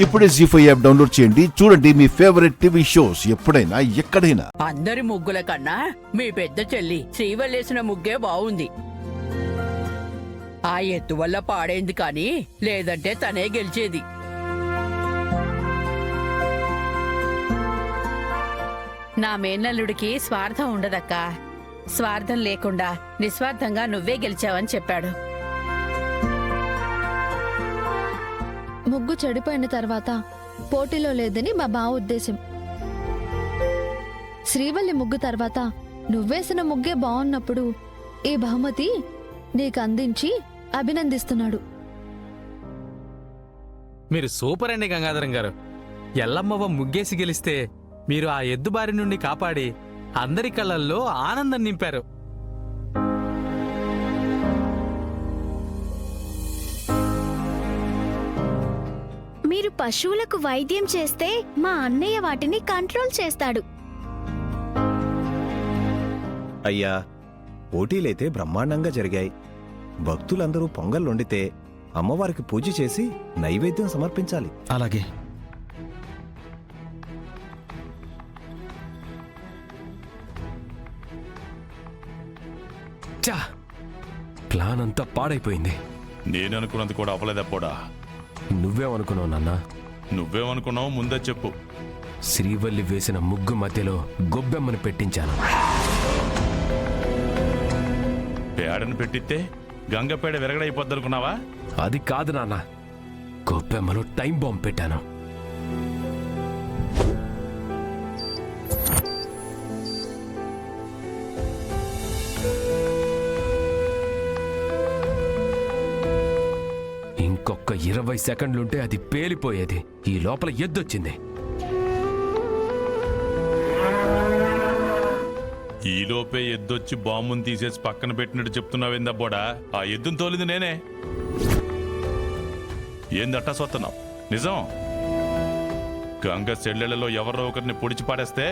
ఇప్పుడే జీ5 app download చేయండి. చూడండి మీ ఫేవరెట్ టీవీ షోస్ ఎప్పుడైనా ఎక్కడైనా. అందరి ముగ్గుల కన్నా మీ పెద్ద చెల్లి శ్రీవల్లేసిన ముగ్గే బాగుంది. ఆ ఎత్తు వల్ల పాడైంది కానీ లేదంటే తనే గెలిచేది. నా మేనల్లుడికి స్వార్థం ఉండదక్కా. స్వార్థం లేకుండా నిస్వార్థంగా నువ్వే గెలిచావని చెప్పాడు. ముగ్గు చెడిపోయిన తర్వాత పోటీలో లేదని మా బావ ఉద్దేశం. శ్రీవల్లి ముగ్గు తర్వాత నువ్వేసిన ముగ్గే బాగున్నప్పుడు ఈ బహుమతి నీకు అందించి అభినందిస్తున్నాడు. మీరు సూపర్ అండి గంగాధరం గారు. ఎల్లమ్మవ ముగ్గేసి గెలిస్తే మీరు ఆ ఎద్దు బారి నుండి కాపాడి అందరి కళ్ళల్లో ఆనందం నింపారు. మీరు పశువులకు వైద్యం చేస్తే మా అన్నయ్య వాటిని కంట్రోల్ చేస్తాడు. అయ్యా, పోటీలైతే బ్రహ్మాండంగా జరిగాయి. భక్తులందరూ పొంగల్ వండితే అమ్మవారికి పూజ చేసి నైవేద్యం సమర్పించాలి. అలాగే. చా, ప్లాన్ అంతా పాడైపోయింది. నేననుకున్నది కూడా అవ్వలేదబ్బోడా. నువ్వేమనుకున్నావు నాన్న? నువ్వేమనుకున్నావు ముందే చెప్పు. శ్రీవల్లి వేసిన ముగ్గు మధ్యలో గొబ్బెమ్మని పెట్టించాను. పేడను పెట్టిస్తే గంగపేడ విరగడైపోద్దనుకున్నావా? అది కాదు నాన్న, గొబ్బెమ్మలో టైం బాంబ్ పెట్టాను. ఇంకొక 20 సెకండ్లుంటే అది పేలిపోయేది. ఈ లోపల ఎద్దొచ్చింది. ఈలోపే ఎద్దొచ్చి బాంబుని తీసేసి పక్కన పెట్టినట్టు చెప్తున్నావేందబ్బోడా? ఆ ఎద్దును తోలింది నేనే. ఏందట్టా సొత్తన్నావు? నిజం. గంగ చెల్లెళ్లలో ఎవరో ఒకరిని పొడిచి పాడేస్తే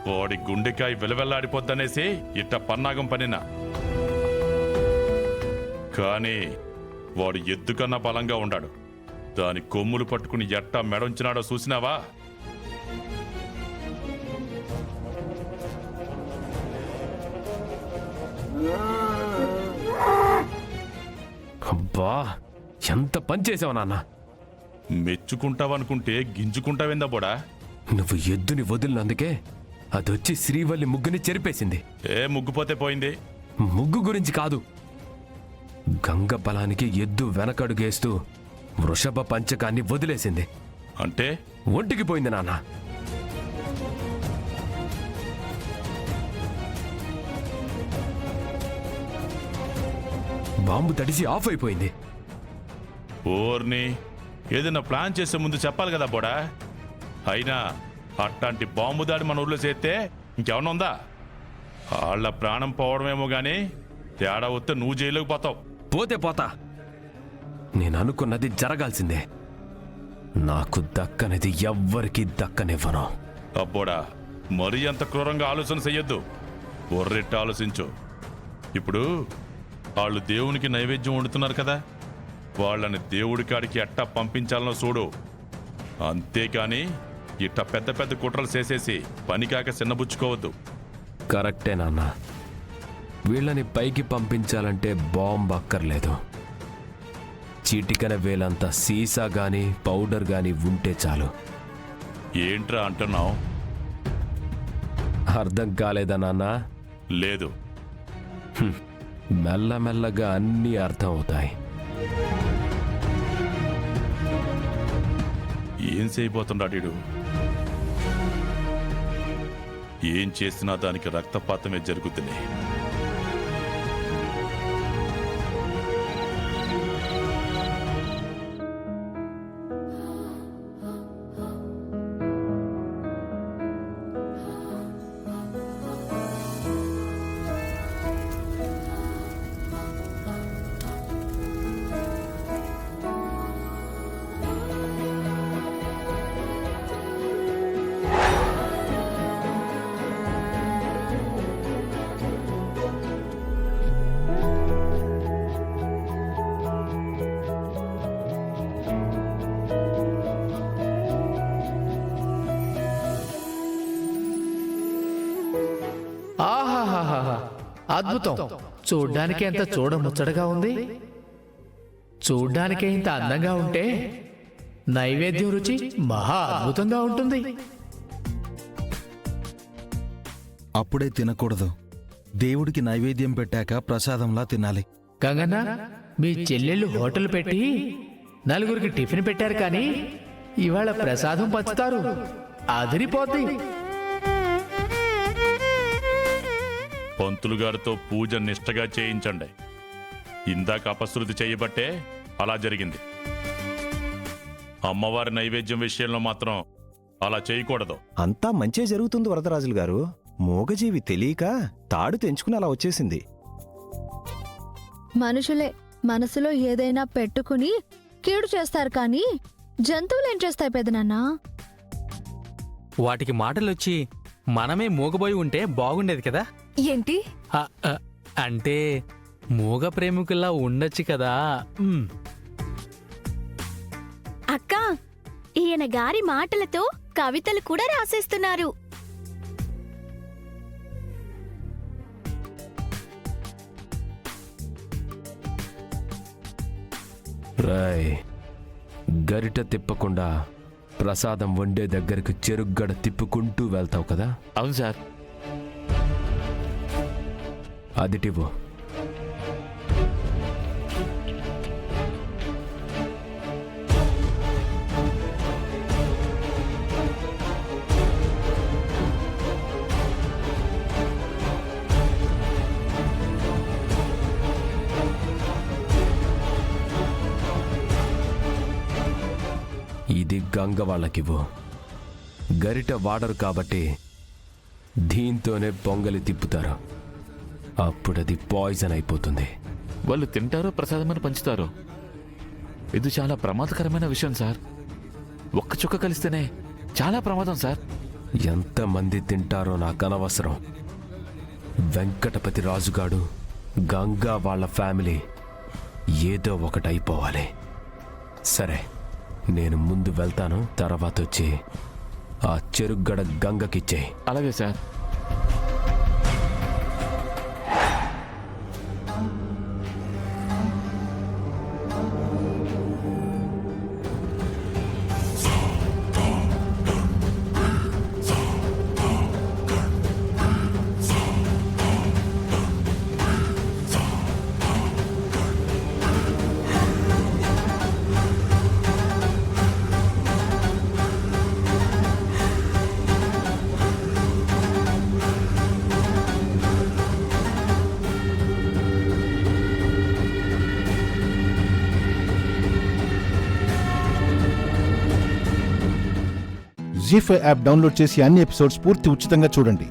వాడి గుండెకాయ విలవెల్లాడిపోద్దనేసి ఇట్ట పన్నాగం పనినా. కానీ వాడు ఎద్దు కన్నా బలంగా ఉండాడు. దాని కొమ్ములు పట్టుకుని ఎట్టా మెడొంచినాడో చూసినావా? అబ్బా, ఎంత పని చేసావు నాన్న. మెచ్చుకుంటావనుకుంటే గింజుకుంటావేందబ్బోడా? నువ్వు ఎద్దుని వదిలినందుకే అదొచ్చి శ్రీవల్లి ముగ్గుని చెరిపేసింది. ముగ్గుపోతే పోయింది. ముగ్గు గురించి కాదు, గంగ బలానికి ఎద్దు వెనకడుగేస్తూ వృషభ పంచకాన్ని వదిలేసింది. అంటే ఒంటికి పోయింది నాన్న. బాంబు తడిసి ఆఫ్ అయిపోయింది. ఓర్ని, ఏదైనా ప్లాన్ చేసే ముందు చెప్పాలి కదా బోడా. అయినా అట్లాంటి బాంబు దాడి మన ఊర్లో చేస్తే ఇంకేమన్నా ఉందా? వాళ్ళ ప్రాణం పోవడమేమో గానీ తేడా వస్తే నువ్వు జైలుకి పోతావు. పోతే పోతా, నేను అనుకున్నది జరగాల్సిందే. నాకు దక్కనిది ఎవ్వరికీ దక్కనివ్వను. అబ్బోడా, మరీ అంత క్రూరంగా ఆలోచన చెయ్యొద్దు. ఒర్రెట్టు ఆలోచించు. ఇప్పుడు వాళ్ళు దేవునికి నైవేద్యం వండుతున్నారు కదా, వాళ్ళని దేవుడి కాడికి ఎట్టా పంపించాలనో చూడు. అంతేకాని ఇట్ట పెద్ద పెద్ద కుట్రలు చేసేసి పని కాక చిన్నబుచ్చుకోవద్దు. కరెక్టే నాన్న, వీళ్ళని పైకి పంపించాలంటే బాంబ్ అక్కర్లేదు. చీటికన వేలంతా సీసా గాని పౌడర్ గాని ఉంటే చాలు. ఏంట్రా అంటున్నావు? అర్థం కాలేదా నాన్న? లేదు. మెల్లమెల్లగా అన్నీ అర్థం అవుతాయి. ఏం చేయబోతున్నాడు? ఏం చేసినా దానికి రక్తపాతమే జరుగుతుంది. అద్భుతం. చూడ్డానికి ఎంత చూడముచ్చటగా ఉంది. చూడ్డానికే ఇంత అందంగా ఉంటే నైవేద్యం రుచి మహా అద్భుతంగా ఉంటుంది. అప్పుడే తినకూడదు. దేవుడికి నైవేద్యం పెట్టాక ప్రసాదంలా తినాలి. గంగన్న, మీ చెల్లెళ్ళు హోటల్ పెట్టి నలుగురికి టిఫిన్ పెట్టారు కానీ ఇవాళ ప్రసాదం పంచుతారు. అదిరిపోద్ది. పంతులు గారితో పూజ నిష్టగా చేయించండి. ఇందాక అపశృతి చేయబట్టే అలా జరిగింది. అమ్మవారి నైవేద్యం విషయంలో మాత్రం అలా చేయకూడదు. అంతా మంచే జరుగుతుంది వరదరాజులు గారు. మూగజీవి తెలియక తాడు తెంచుకుని అలా వచ్చేసింది. మనుషులే మనసులో ఏదైనా పెట్టుకుని కీడు చేస్తారు కానీ జంతువులు ఏం చేస్తాయి పెదనాన్న? వాటికి మాటలొచ్చి మనమే మూగబోయి ఉంటే బాగుండేది కదా. ఏంటి? అంటే మూగ ప్రేమికుల్లా ఉండొచ్చు కదా. అక్క, ఈయన గారి మాటలతో కవితలు కూడా రాసేస్తున్నారు. రాయ్, గరిట తిప్పకుండా ప్రసాదం వండే దగ్గరకు చెరుగ్గడ తిప్పుకుంటూ వెళ్తావు కదా. అవును సార్. అదిటివ్వు. ఇది గంగ వాళ్ళకివ్వు. గరిట వాడరు కాబట్టి దీంతోనే పొంగలి తిప్పుతారు. అప్పుడది పాయిజన్ అయిపోతుంది. వాళ్ళు తింటారో ప్రసాదమని పంచుతారో. ఇది చాలా ప్రమాదకరమైన విషయం సార్. ఒక్క చుక్క కలిస్తేనే చాలా ప్రమాదం సార్. ఎంతమంది తింటారో నాకు అనవసరం. వెంకటపతి రాజుగాడు, గంగా వాళ్ళ ఫ్యామిలీ ఏదో ఒకటి అయిపోవాలి. సరే, నేను ముందు వెళ్తాను. తర్వాత వచ్చి ఆ చెరుగ్గడ గంగకిచ్చే. అలాగే సార్. జీ5 యాప్ డౌన్లోడ్ చేసి అన్ని ఎపిసోడ్స్ పూర్తి ఉచితంగా చూడండి.